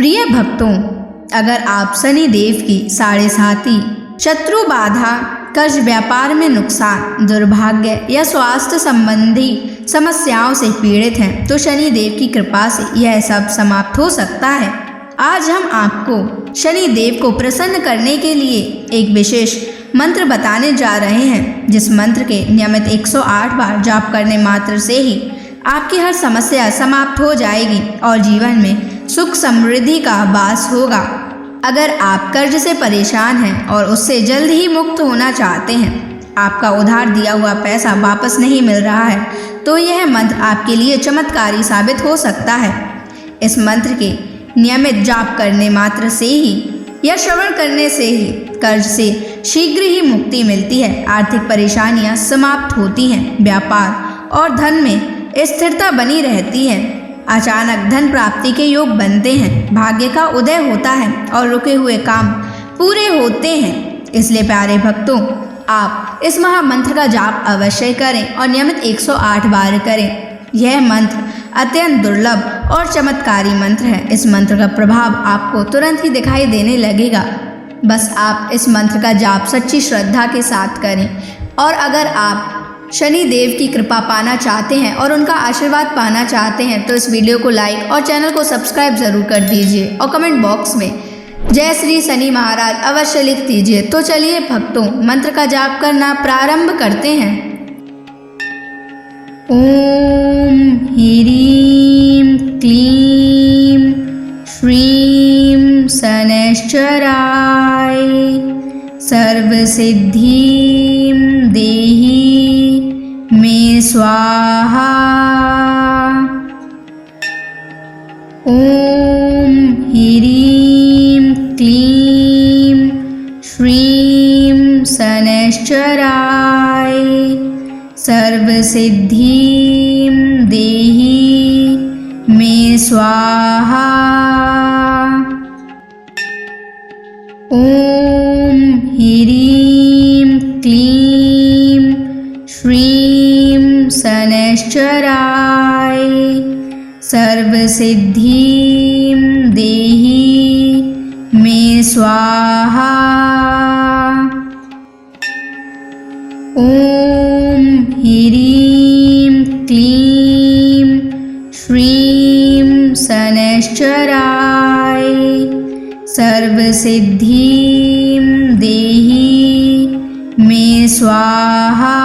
प्रिय भक्तों, अगर आप शनि देव की साढ़े साती, शत्रु बाधा, कर्ज, व्यापार में नुकसान, दुर्भाग्य या स्वास्थ्य संबंधी समस्याओं से पीड़ित हैं तो शनि देव की कृपा से यह सब समाप्त हो सकता है। आज हम आपको शनि देव को प्रसन्न करने के लिए एक विशेष मंत्र बताने जा रहे हैं, जिस मंत्र के नियमित 108 बार जाप करने मात्र से ही आपकी हर समस्या समाप्त हो जाएगी और जीवन में सुख समृद्धि का वास होगा। अगर आप कर्ज से परेशान हैं और उससे जल्द ही मुक्त होना चाहते हैं, आपका उधार दिया हुआ पैसा वापस नहीं मिल रहा है, तो यह मंत्र आपके लिए चमत्कारी साबित हो सकता है। इस मंत्र के नियमित जाप करने मात्र से ही या श्रवण करने से ही कर्ज से शीघ्र ही मुक्ति मिलती है, आर्थिक परेशानियां समाप्त होती हैं, व्यापार और धन में स्थिरता बनी रहती है, अचानक धन प्राप्ति के योग बनते हैं, भाग्य का उदय होता है और रुके हुए काम पूरे होते हैं। इसलिए प्यारे भक्तों, आप इस महामंत्र का जाप अवश्य करें और नियमित 108 बार करें। यह मंत्र अत्यंत दुर्लभ और चमत्कारी मंत्र है। इस मंत्र का प्रभाव आपको तुरंत ही दिखाई देने लगेगा। बस आप इस मंत्र का जाप सच्ची श्रद्धा के साथ करें। और अगर आप शनि देव की कृपा पाना चाहते हैं और उनका आशीर्वाद पाना चाहते हैं तो इस वीडियो को लाइक और चैनल को सब्सक्राइब जरूर कर दीजिए और कमेंट बॉक्स में जय श्री शनि महाराज अवश्य लिख दीजिए। तो चलिए भक्तों, मंत्र का जाप करना प्रारंभ करते हैं। ओम ह्रीं क्लीं श्रीं शनैश्चराय सर्वसिद्धिं देहि मे स्वाहा। ओम ह्रीं क्लीं श्रीं शनैश्चराय सर्वसिद्धिं देहि मे स्वाहा। ओम ह्रीं क्लीं श्रीं शनैश्चराय सर्वसिद्धिं देहि मे स्वाहा। ओम ह्रीं क्लीं श्रीं शनैश्चराय सर्वसिद्धिं देहि मे स्वाहा।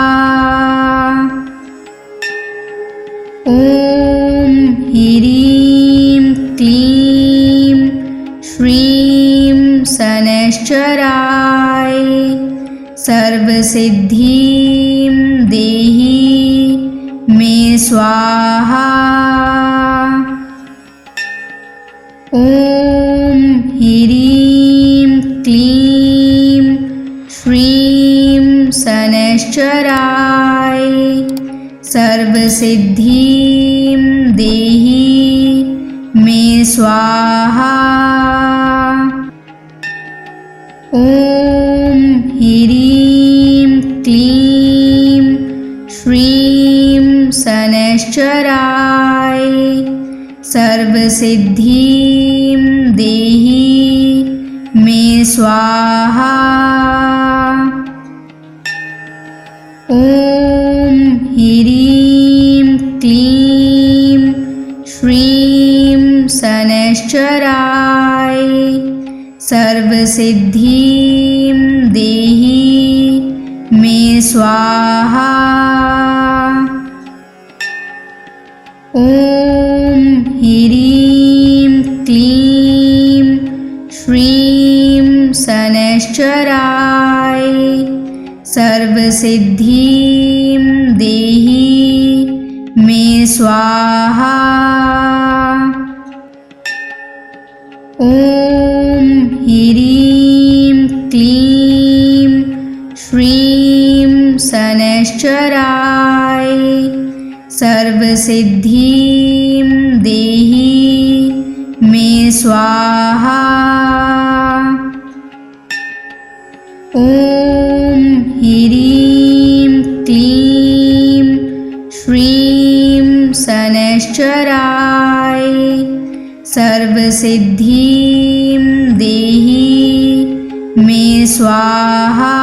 ओम ह्रीं क्लीं श्रीं शनैश्चराय सर्वसिद्धिं देहि मे स्वाहा। ओम ह्रीं क्लीं श्रीं शनैश्चराय सर्वसिद्धिं देहि मे स्वाहा। ओम ह्रीं क्लीं श्रीं शनैश्चराय सर्वसिद्धिं देहि मे स्वाहा। ओम ह्रीं क्लीं श्रीं शनैश्चराय सर्वसिद्धिं देहि मे स्वाहा। ओम ह्रीं क्लीं श्रीं शनैश्चराय सर्वसिद्धिं देहि मे स्वाहा। ओम ह्रीं क्लीं श्रीं शनैश्चराय सर्वसिद्धिं देहि मे स्वाहा। ओम ह्रीं क्लीं श्रीं शनैश्चराय सर्वसिद्धिं देहि मे स्वाहा।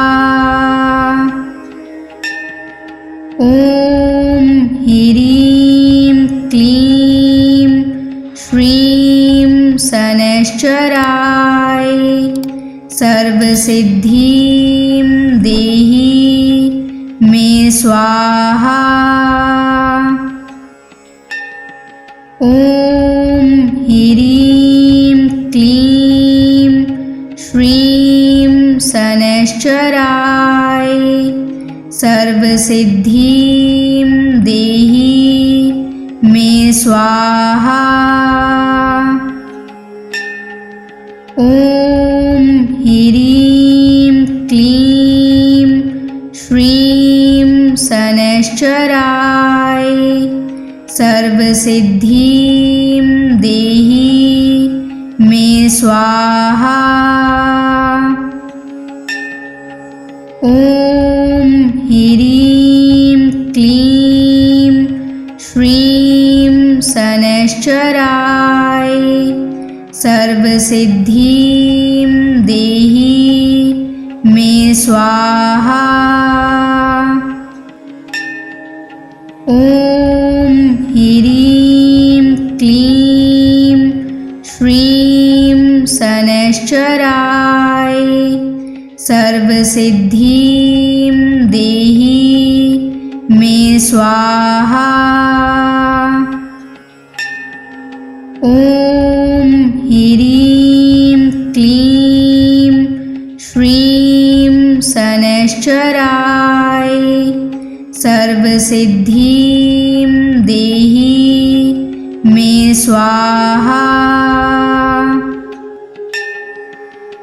ॐ ह्रीं क्लीं श्रीं शनैश्चराय सर्वसिद्धिं देहि मे स्वाहा। ॐ ह्रीं क्लीं श्रीं शनैश्चराय सर्वसिद्धिं देहि मे स्वाहा। ॐ ह्रीं क्लीं श्रीं शनैश्चराय सर्वसिद्धिं देहि मे स्वाहा। ॐ ह्रीं क्लीं श्रीं शनैश्चराय सर्वसिद्धिं देहि मे स्वाहा। ॐ ह्रीं क्लीं श्रीं शनैश्चराय सर्वसिद्धिं देहि मे स्वाहा। ॐ ह्रीं क्लीं श्रीं शनैश्चराय सर्वसिद्धिं देहि मे स्वाहा।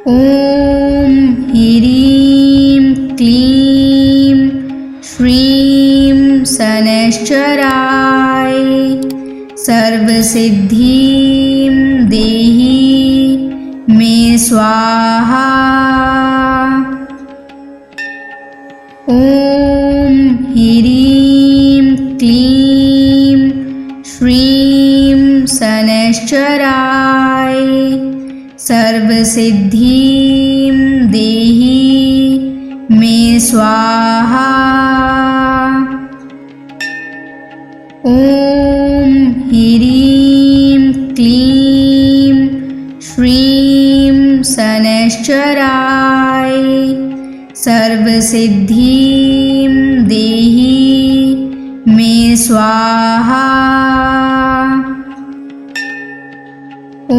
ॐ ह्रीं क्लीं श्रीं शनैश्चराय सर्वसिद्धिं देहि मे स्वाहा। ॐ ह्रीं क्लीं श्रीं शनैश्चराय सर्वसिद्धिं देहि मे स्वाहा। ॐ ह्रीं क्लीं श्रीं शनैश्चराय सर्वसिद्धिं देहि मे स्वाहा। ॐ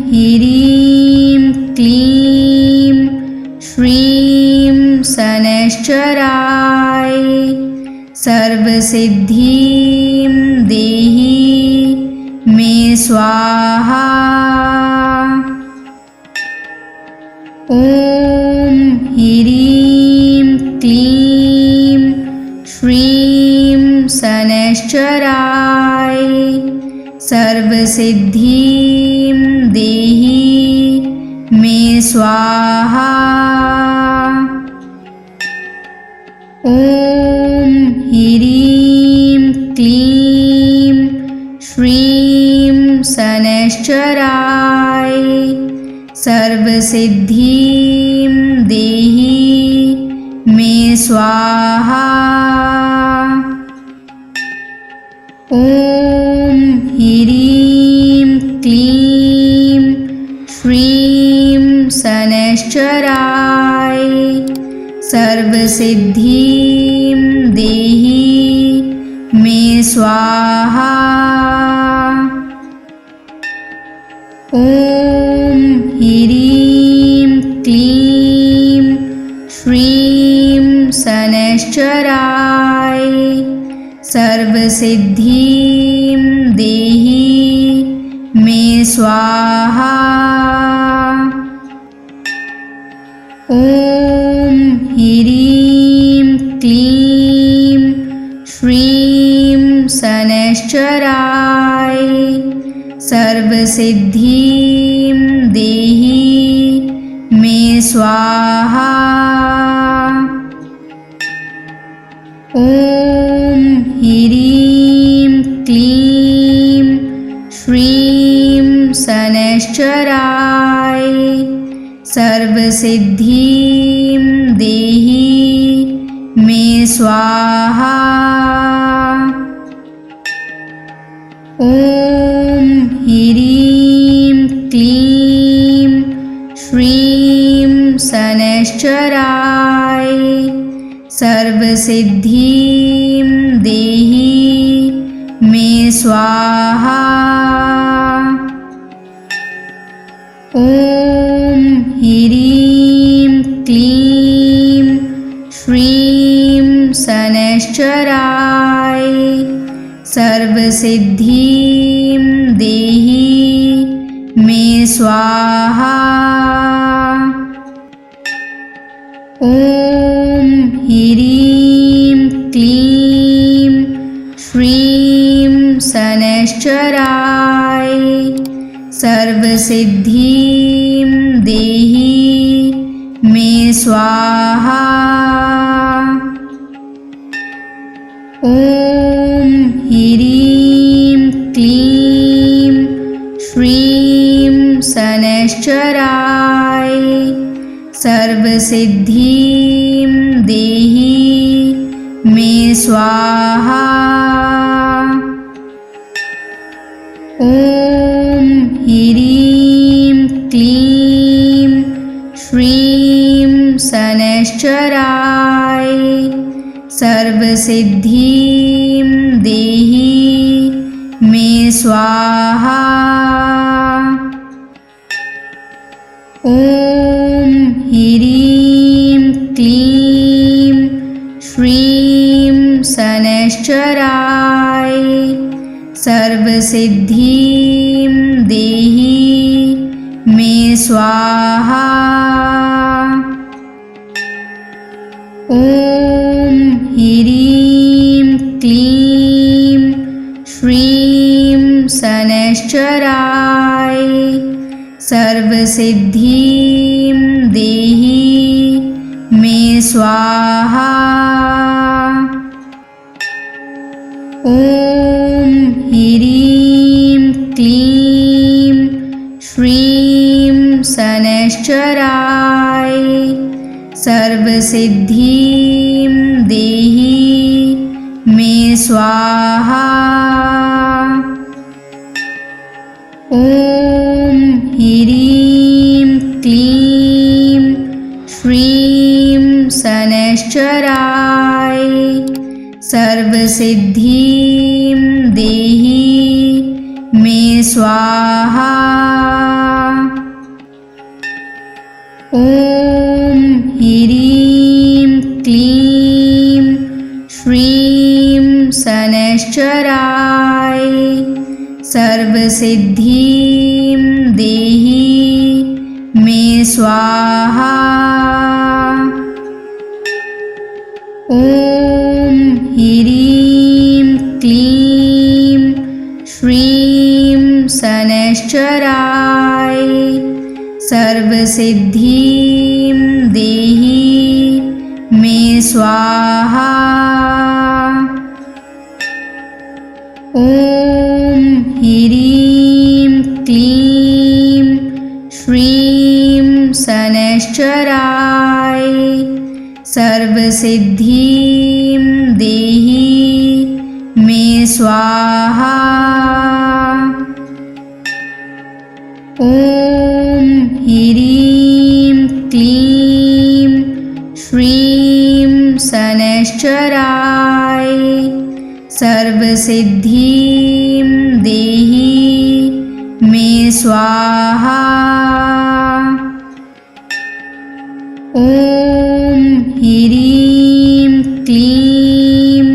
ह्रीं क्लीं श्रीं शनैश्चराय सर्वसिद्धिं देहि मे स्वाहा। ॐ ह्रीं क्लीं श्रीं शनैश्चराय सर्वसिद्धिं देहि मे स्वाहा। ॐ ह्रीं क्लीं श्रीं शनैश्चराय सर्वसिद्धिं देहि मे स्वाहा। ॐ ह्रीं क्लीं श्रीं शनैश्चराय सर्वसिद्धिं देहि मे स्वाहा। ॐ ह्रीं क्लीं श्रीं शनैश्चराय सर्वसिद्धिं देहि मे स्वाहा। ॐ ह्रीं क्लीं श्रीं शनैश्चराय सर्वसिद्धिं देहि मे स्वाहा। ॐ ह्रीं क्लीं श्रीं शनैश्चराय सर्वसिद्धिं देहि मे स्वाहा। ॐ ह्रीं क्लीं श्रीं शनैश्चराय सर्वसिद्धिं देहि मे स्वाहा। ॐ ह्रीं क्लीं श्रीं शनैश्चराय सर्वसिद्धिं देहि मे स्वाहा। ॐ ह्रीं क्लीं श्रीं शनैश्चराय सर्वसिद्धिं देहि मे स्वाहा। ॐ ह्रीं क्लीं श्रीं शनैश्चराय सर्वसिद्धिं देहि मे स्वाहा। ॐ ह्रीं क्लीं श्रीं शनैश्चराय सर्वसिद्धिं देहि मे स्वाहा। ॐ ह्रीं क्लीं श्रीं शनैश्चराय सर्वसिद्धिं देहि मे स्वाहा। ॐ ह्रीं क्लीं श्रीं शनैश्चराय सर्वसिद्धिं देहि मे स्वाहा। ॐ ह्रीं क्लीं श्रीं शनैश्चराय सर्वसिद्धिं देहि मे स्वाहा। ॐ ह्रीं क्लीं श्रीं शनैश्चराय सर्वसिद्धिं देहि मे स्वाहा। ॐ ह्रीं क्लीं श्रीं शनैश्चराय सर्वसिद्धिं देहि मे स्वाहा। ॐ ह्रीं क्लीं श्रीं शनैश्चराय सर्वसिद्धिं देहि मे स्वाहा। ॐ ह्रीं क्लीं श्रीं शनैश्चराय सर्वसिद्धिं देहि मे स्वाहा। ॐ ह्रीं क्लीं श्रीं शनैश्चराय सर्वसिद्धिं देहि मे स्वाहा। ॐ ह्रीं क्लीं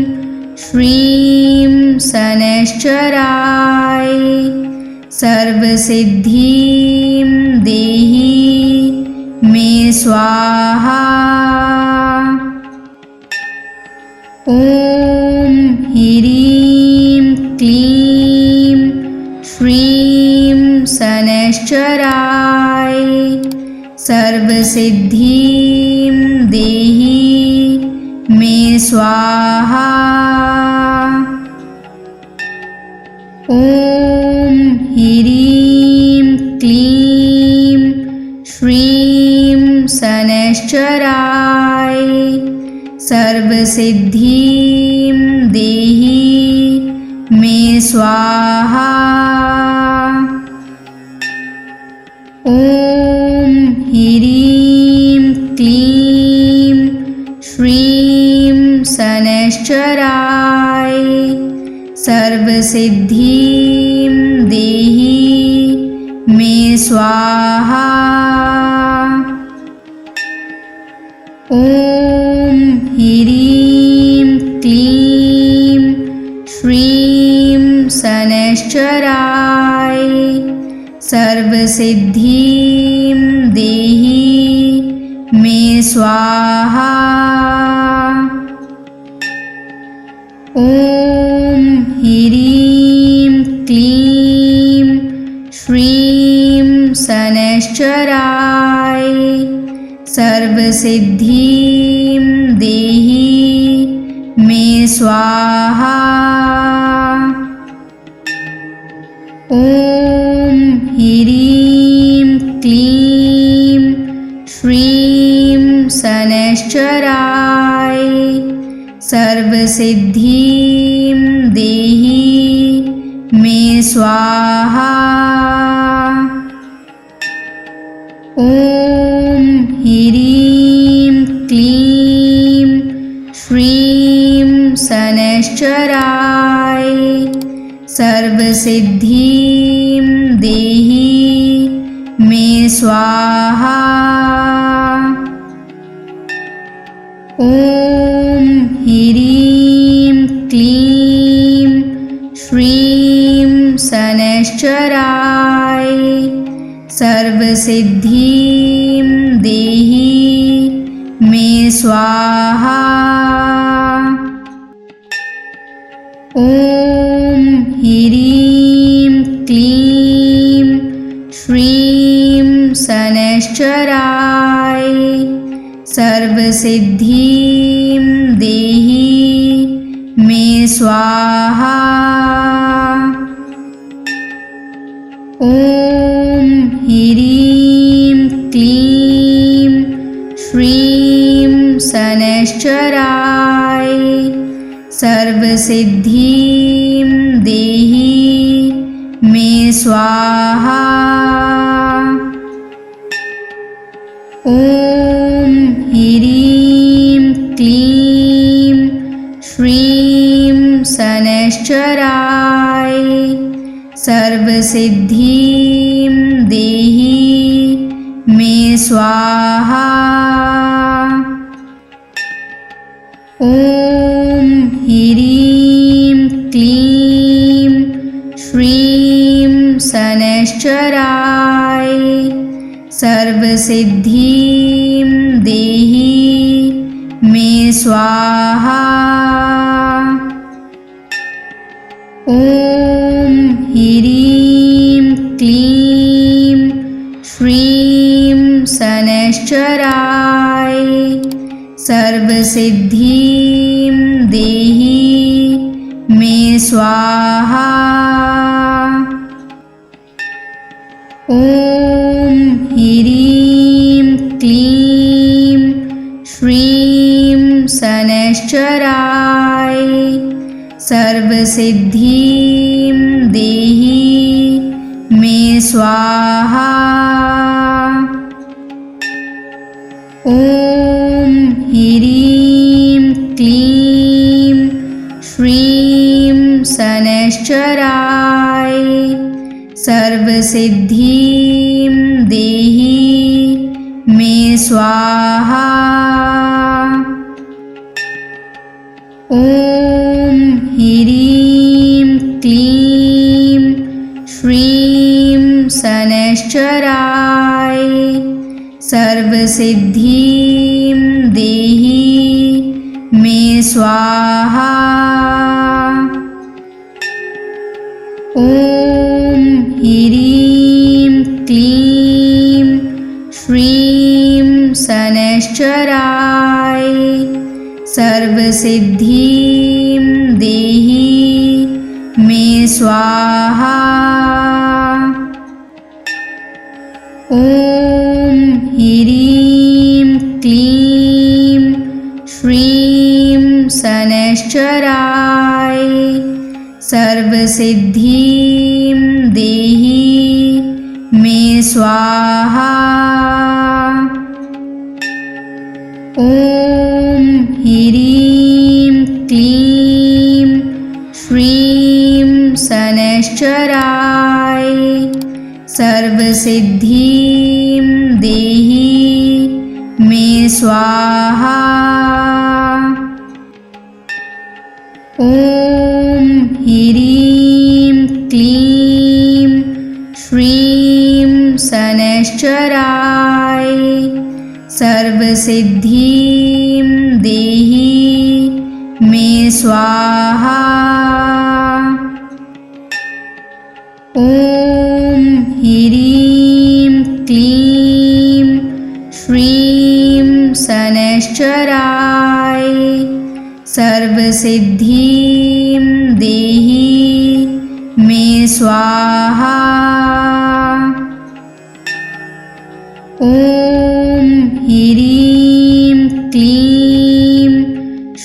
श्रीं शनैश्चराय सर्वसिद्धिं देहि मे स्वाहा। ॐ ह्रीं क्लीं श्रीं शनैश्चराय सर्वसिद्धिं देहि मे स्वाहा। ॐ ह्रीं क्लीं श्रीं शनैश्चराय सर्वसिद्धिं देहि मे स्वाहा। ॐ ह्रीं क्लीं श्रीं शनैश्चराय सर्वसिद्धिं देहि मे स्वाहा। ॐ ह्रीं क्लीं श्रीं शनैश्चराय सर्वसिद्धिं देहि मे स्वाहा। ॐ ह्रीं क्लीं श्रीं शनैश्चराय सर्वसिद्धिं देहि मे स्वाहा। ॐ ह्रीं क्लीं श्रीं शनैश्चराय सर्वसिद्धिं देहि मे स्वाहा। ॐ ह्रीं क्लीं श्रीं शनैश्चराय सर्वसिद्धिं देहि मे स्वाहा। ॐ ह्रीं क्लीं श्रीं शनैश्चराय सर्वसिद्धिं देहि मे स्वाहा। ॐ ह्रीं क्लीं श्रीं शनैश्चराय सर्वसिद्धिं देहि मे स्वाहा। ॐ ह्रीं क्लीं श्रीं शनैश्चराय सर्वसिद्धिं देहि मे स्वाहा। ॐ ह्रीं क्लीं श्रीं शनैश्चराय सर्वसिद्धिं देहि मे स्वाहा। ॐ ह्रीं क्लीं श्रीं शनैश्चराय सर्वसिद्धिं देहि मे स्वाहा। ॐ ह्रीं क्लीं श्रीं शनैश्चराय सर्वसिद्धिं देहि मे स्वाहा। ॐ ह्रीं क्लीं श्रीं शनैश्चराय सर्वसिद्धिं देहि मे स्वाहा। ॐ ह्रीं क्लीं श्रीं शनैश्चराय सर्वसिद्धिं देहि मे स्वाहा। ॐ ह्रीं क्लीं श्रीं शनैश्चराय सर्वसिद्धिं देहि मे स्वाहा। ॐ ह्रीं क्लीं श्रीं शनैश्चराय सर्वसिद्धिं देहि मे स्वाहा। ॐ ॐ ह्रीं क्लीं श्रीं शनैश्चराय सर्वसिद्धिं देहि मे स्वाहा। ॐ ह्रीं क्लीं श्रीं शनैश्चराय सर्वसिद्धिं देहि मे स्वाहा। ॐ ह्रीं क्लीं श्रीं शनैश्चराय सर्वसिद्धिं देहि मे स्वाहा। ॐ ह्रीं क्लीं श्रीं शनैश्चराय सर्वसिद्धिं देहि मे स्वाहा। ॐ ह्रीं क्लीं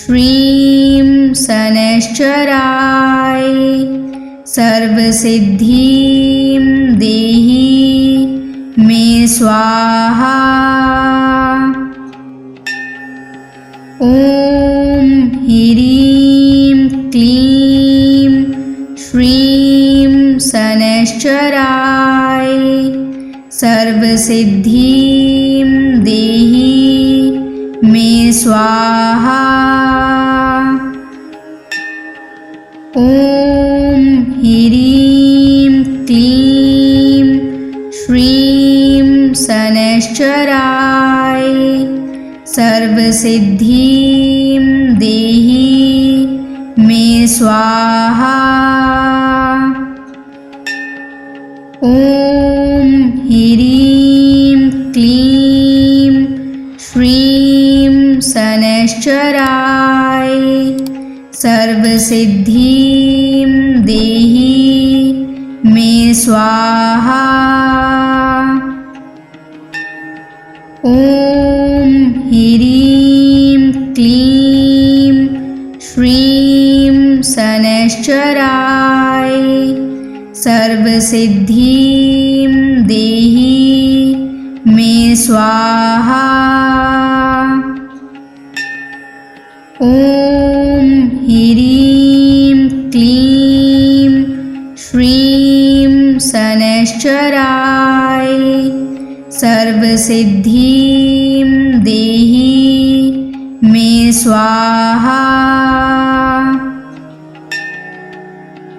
श्रीं शनैश्चराय सर्वसिद्धिं देहि मे स्वाहा। ॐ ह्रीं क्लीं श्रीं शनैश्चराय सर्वसिद्धिं देहि मे स्वाहा। ॐ ह्रीं क्लीं श्रीं शनैश्चराय सर्वसिद्धिं देहि मे स्वाहा। ॐ ह्रीं क्लीं श्रीं शनैश्चराय सर्वसिद्धिं देहि मे स्वाहा। ॐ ह्रीं क्लीं श्रीं शनैश्चराय सर्वसिद्धिं देहि मे स्वाहा। ॐ ह्रीं क्लीं श्रीं शनैश्चराय सर्वसिद्धिं देहि मे स्वाहा।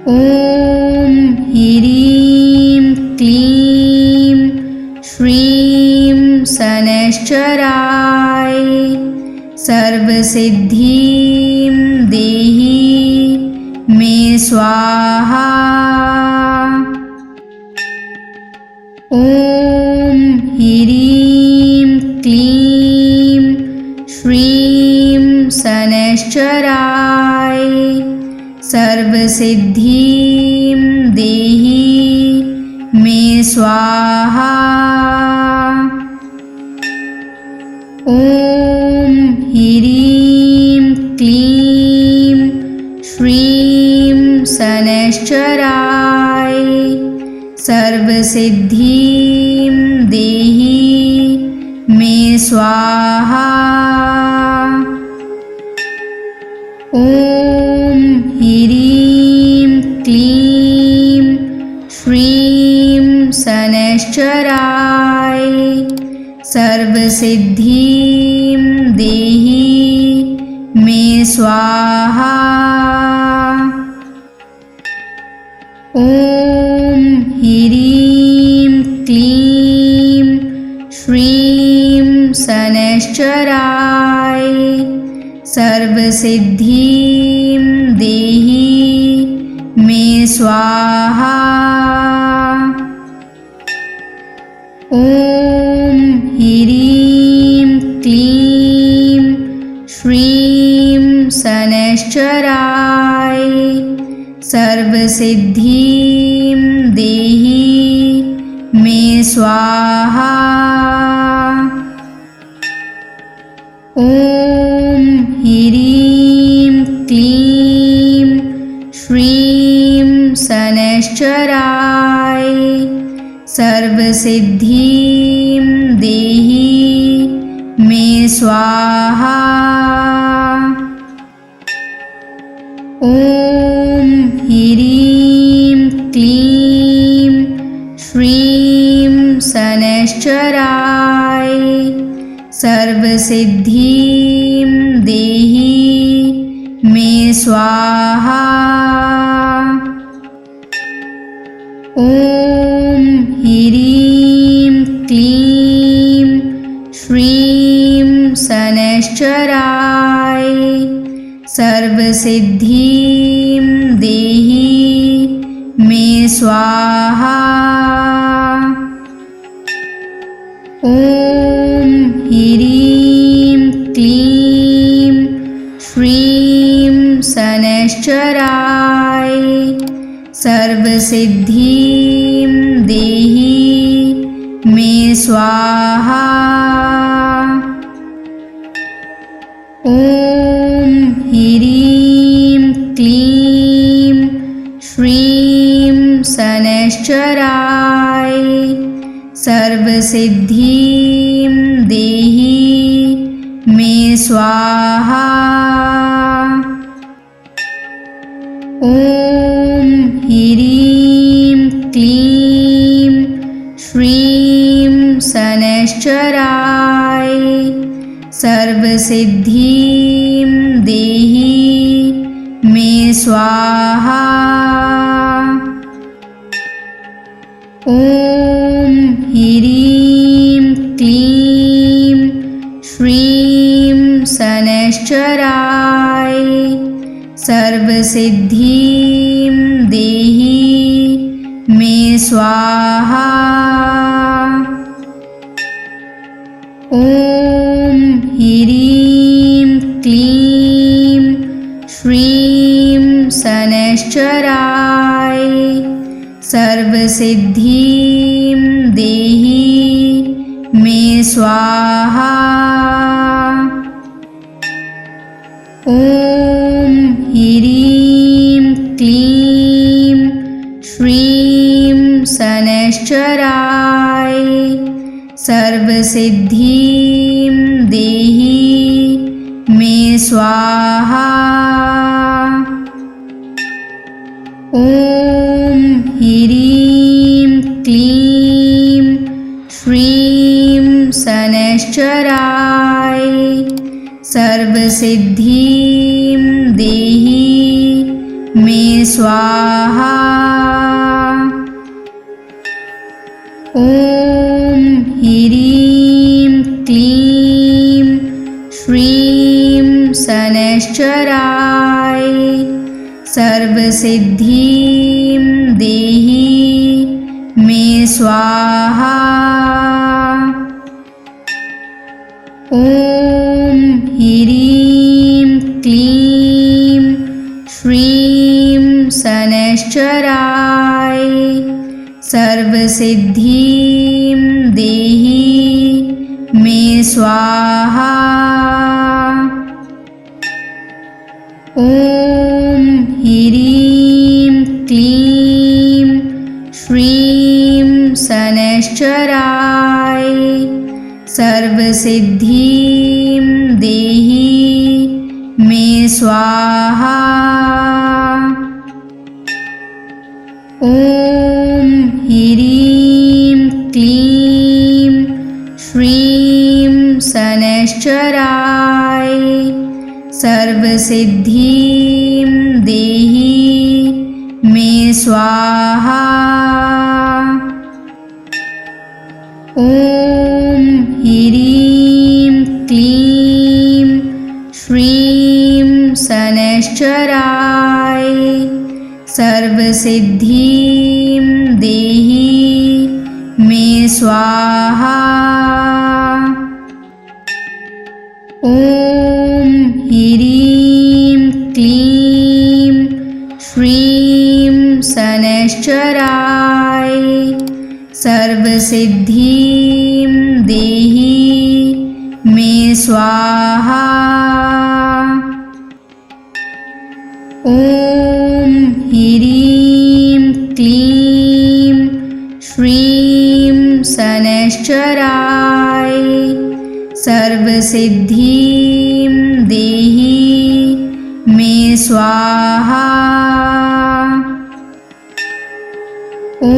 ॐ ह्रीं क्लीं श्रीं शनैश्चराय सर्वसिद्धिं देहि मे स्वाहा। ॐ ह्रीं क्लीं श्रीं शनैश्चराय सर्वसिद्धिं देहि मे स्वाहा। ॐ ह्रीं क्लीं श्रीं शनैश्चराय सर्वसिद्धिं देहि मे स्वाहा। ॐ ह्रीं क्लीं श्रीं शनैश्चराय सर्वसिद्धिं देहि मे स्वाहा। ॐ ह्रीं क्लीं श्रीं शनैश्चराय सर्वसिद्धिं देहि मे स्वाहा। ॐ ह्रीं क्लीं श्रीं शनैश्चराय सर्वसिद्धिं देहि मे स्वाहा। ॐ ह्रीं क्लीं श्रीं शनैश्चराय सर्वसिद्धिं देहि मे स्वाहा। ॐ ह्रीं क्लीं श्रीं शनैश्चराय सर्वसिद्धिं देहि मे स्वाहा। ॐ ह्रीं क्लीं श्रीं शनैश्चराय सर्वसिद्धिं देहि मे स्वाहा। ॐ ह्रीं क्लीं श्रीं शनैश्चराय सर्वसिद्धिं देहि मे स्वाहा। ॐ ह्रीं क्लीं श्रीं शनैश्चराय सर्वसिद्धिं देहि मे स्वाहा। ॐ ह्रीं क्लीं श्रीं शनैश्चराय सर्वसिद्धिं देहि मे स्वाहा। ॐ ह्रीं क्लीं श्रीं शनैश्चराय सर्वसिद्धिं देहि मे स्वाहा। ॐ ह्रीं क्लीं श्रीं शनैश्चराय सर्वसिद्धिं देहि मे स्वाहा। ॐ ह्रीं क्लीं श्रीं शनैश्चराय सर्वसिद्धिं देहि मे स्वाहा। ॐ ह्रीं क्लीं श्रीं शनैश्चराय सर्वसिद्धिं देहि मे स्वाहा। ॐ ह्रीं क्लीं श्रीं शनैश्चराय सर्वसिद्धिं देहि मे स्वाहा। ॐ ह्रीं क्लीं श्रीं शनैश्चराय सर्वसिद्धिं देहि मे स्वाहा। ॐ ह्रीं क्लीं श्रीं शनैश्चराय सर्वसिद्धिं देहि मे स्वाहा। ॐ ह्रीं क्लीं श्रीं शनैश्चराय सर्वसिद्धिं देहि मे स्वाहा। ॐ ह्रीं क्लीं श्रीं शनैश्चराय सर्वसिद्धिं देहि मे स्वाहा। ॐ ह्रीं क्लीं श्रीं शनैश्चराय सर्वसिद्धिं देहि मे स्वाहा। ॐ ह्रीं क्लीं श्रीं शनैश्चराय सर्वसिद्धिं देहि मे स्वाहा। ॐ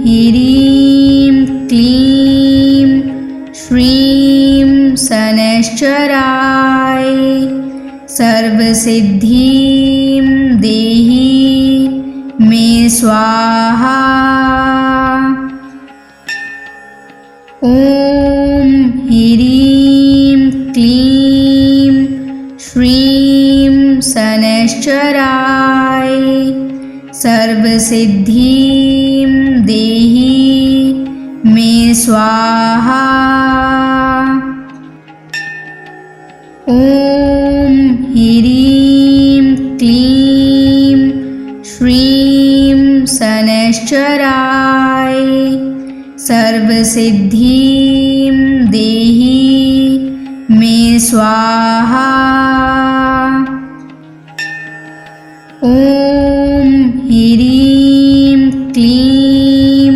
ह्रीं क्लीं श्रीं शनैश्चराय सर्वसिद्धिं देहि मे स्वाहा। ॐ ह्रीं क्लीं श्रीं शनैश्चराय सर्वसिद्धिं देहि मे स्वाहा। ॐ ह्रीं क्लीं श्रीं शनैश्चराय सर्वसिद्धिं देहि मे स्वाहा। ॐ ह्रीं क्लीं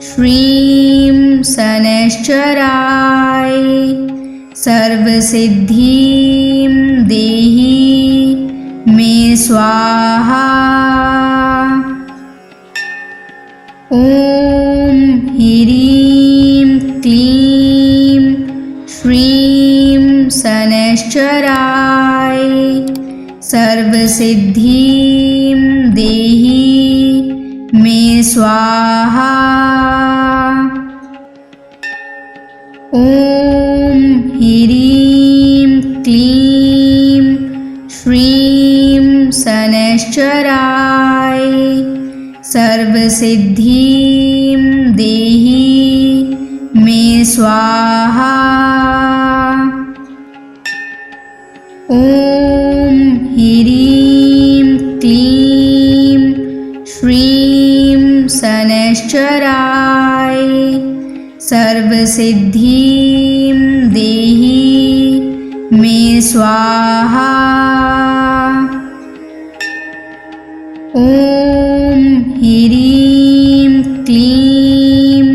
श्रीं शनैश्चराय सर्वसिद्धिं देहि मे स्वाहा। ॐ ह्रीं क्लीं श्रीं शनैश्चराय सर्वसिद्धिं देहि मे स्वाहा। ॐ ह्रीं क्लीं श्रीं शनैश्चराय सर्वसिद्धिं देहि मे स्वाहा। ॐ ह्रीं क्लीं श्रीं शनैश्चराय सर्वसिद्धिं देहि मे स्वाहा। ॐ ह्रीं क्लीं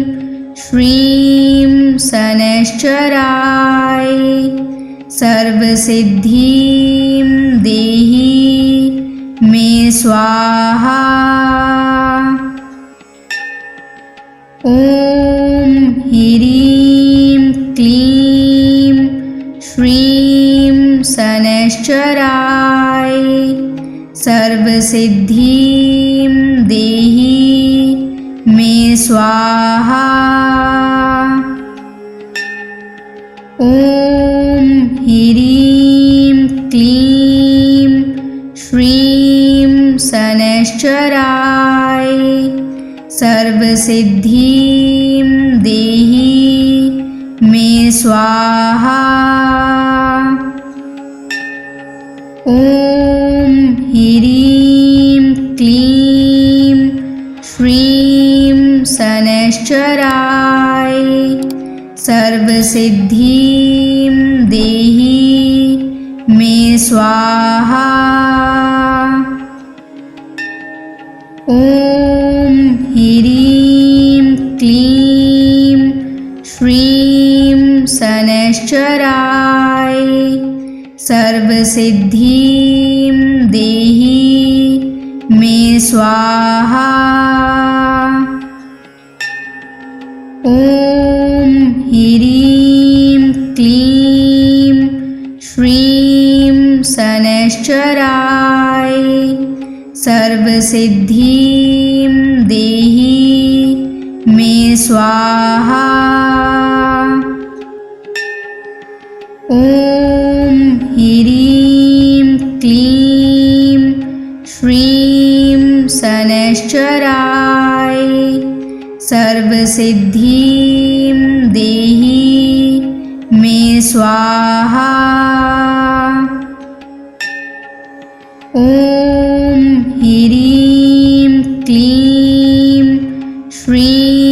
श्रीं शनैश्चराय सर्वसिद्धिं देहि मे स्वाहा। ॐ ह्रीं क्लीं श्रीं शनैश्चराय सर्वसिद्धिं देहि मे स्वाहा। ॐ ह्रीं क्लीं श्रीं शनैश्चराय सर्वसिद्धिं देहि मे स्वाहा। ॐ ह्रीं क्लीं श्रीं शनैश्चराय सर्वसिद्धिं देहि मे स्वाहा। ॐ ह्रीं क्लीं श्रीं शनैश्चराय सर्वसिद्धिं देहि मे स्वाहा। ॐ ह्रीं क्लीं श्रीं शनैश्चराय सर्वसिद्धिं देहि मे स्वाहा। ॐ ह्रीं क्लीं श्रीं शनैश्चराय सर्वसिद्धिं देहि मे स्वाहा। ॐ ह्रीं क्लीं श्रीं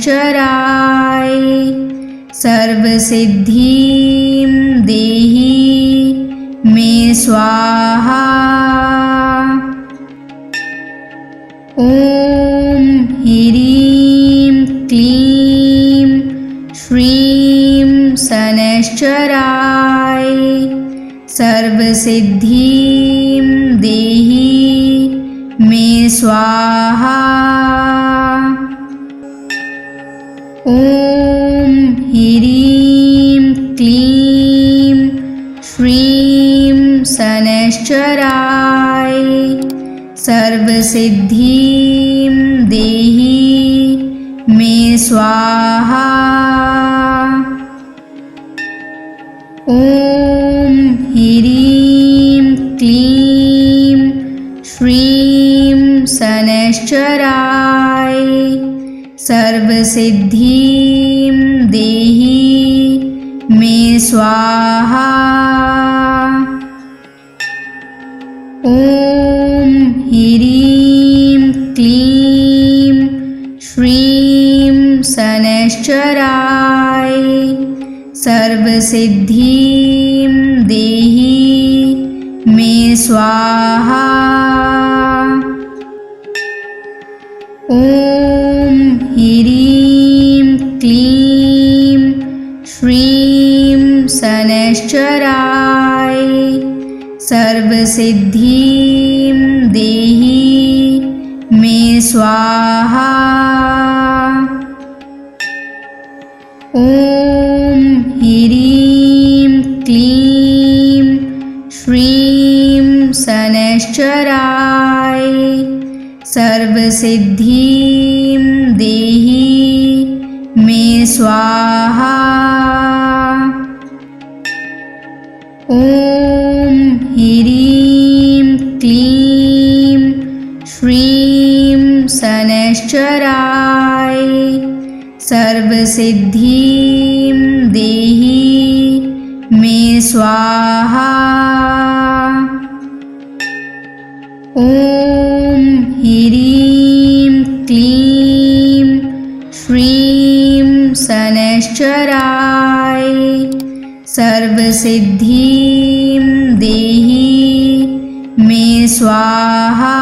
शनैश्चराय सर्वसिद्धिं देहि मे स्वाहा। ॐ ह्रीं क्लीं श्रीं शनैश्चराय सर्वसिद्धिं देहि मे स्वाहा। ॐ ह्रीं क्लीं श्रीं शनैश्चराय सर्वसिद्धिं देहि मे स्वाहा। ॐ ह्रीं क्लीं श्रीं शनैश्चराय सर्वसिद्धिं देहि मे स्वाहा। ॐ ह्रीं क्लीं श्रीं शनैश्चराय सर्वसिद्धिं देहि मे स्वाहा। ॐ ह्रीं क्लीं श्रीं शनैश्चराय सर्वसिद्धिं देहि मे स्वाहा। ॐ ह्रीं क्लीं श्रीं शनैश्चराय सर्वसिद्धिं देहि मे स्वाहा। ॐ ह्रीं क्लीं श्रीं शनैश्चराय सर्वसिद्धिं देहि मे स्वाहा। ॐ ह्रीं क्लीं श्रीं शनैश्चराय सर्वसिद्धिं देहि मे स्वाहा।